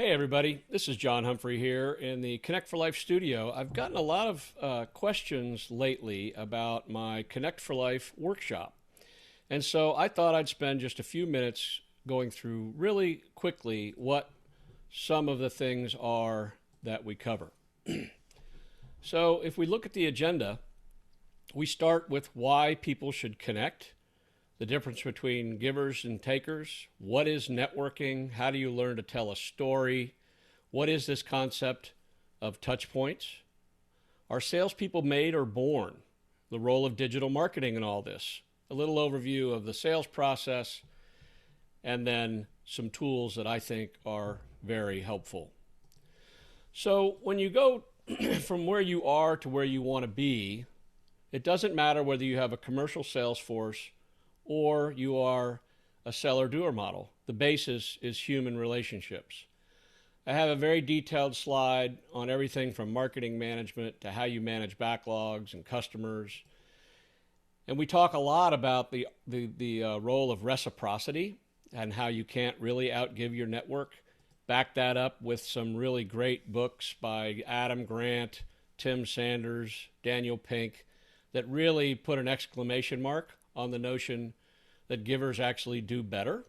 Hey everybody, this is John Humphrey here in the Connect for Life studio. I've gotten a lot of questions lately about my Connect for Life workshop. And so I thought I'd spend just a few minutes going through really quickly what some of the things are that we cover. So if we look at the agenda, we start with why people should connect, the difference between givers and takers, what is networking, how do you learn to tell a story, what is this concept of touch points, are salespeople made or born, the role of digital marketing in all this, a little overview of the sales process, and then some tools that I think are very helpful. So when you go from where you are to where you want to be, it doesn't matter whether you have a commercial sales force or you are a seller-doer model. The basis is human relationships. I have a very detailed slide on everything from marketing management to how you manage backlogs and customers. And we talk a lot about the role of reciprocity and how you can't really outgive your network. Back that up with some really great books by Adam Grant, Tim Sanders, Daniel Pink, that really put an exclamation mark on the notion that givers actually do better.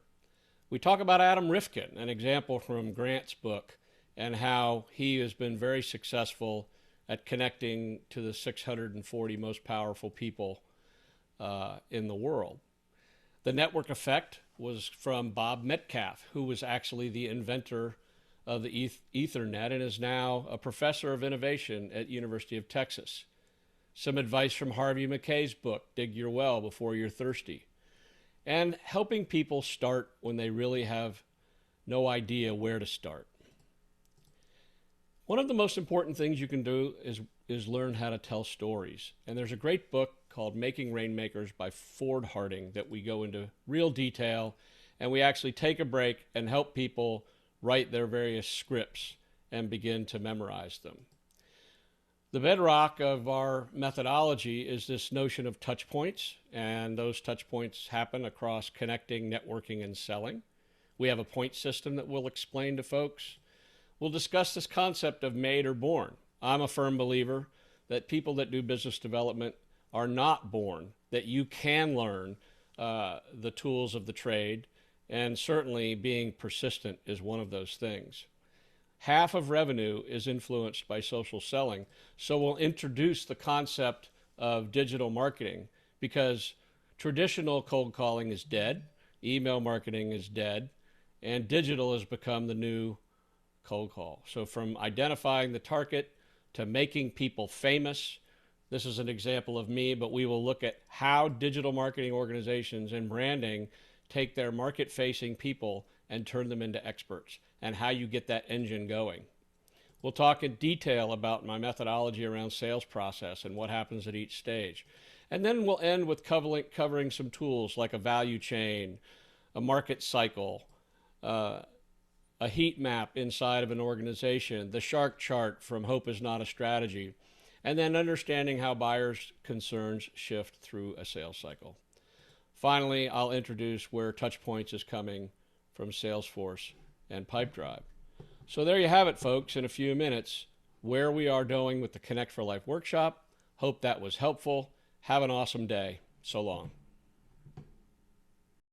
We talk about Adam Rifkin, an example from Grant's book, and how he has been very successful at connecting to the 640 most powerful people in the world. The network effect was from Bob Metcalfe, who was actually the inventor of the Ethernet and is now a professor of innovation at University of Texas. Some advice from Harvey Mackay's book, Dig Your Well Before You're Thirsty. And helping people start when they really have no idea where to start. One of the most important things you can do is learn how to tell stories. And there's a great book called Making Rainmakers by Ford Harding that we go into real detail, and we actually take a break and help people write their various scripts and begin to memorize them. The bedrock of our methodology is this notion of touch points, and those touch points happen across connecting, networking, and selling. We have a point system that we'll explain to folks. We'll discuss this concept of made or born. I'm a firm believer that people that do business development are not born, that you can learn the tools of the trade, and certainly being persistent is one of those things. Half of revenue is influenced by social selling. So we'll introduce the concept of digital marketing because traditional cold calling is dead, email marketing is dead, and digital has become the new cold call. So from identifying the target to making people famous, this is an example of me, but we will look at how digital marketing organizations and branding take their market-facing people and turn them into experts, and how you get that engine going. We'll talk in detail about my methodology around sales process and what happens at each stage. And then we'll end with covering some tools like a value chain, a market cycle, a heat map inside of an organization, the shark chart from Hope is Not a Strategy, and then understanding how buyers' concerns shift through a sales cycle. Finally, I'll introduce where Touchpoints is coming from Salesforce and Pipedrive. So there you have it, folks, in a few minutes, where we are going with the Connect for Life workshop. Hope that was helpful. Have an awesome day. So long.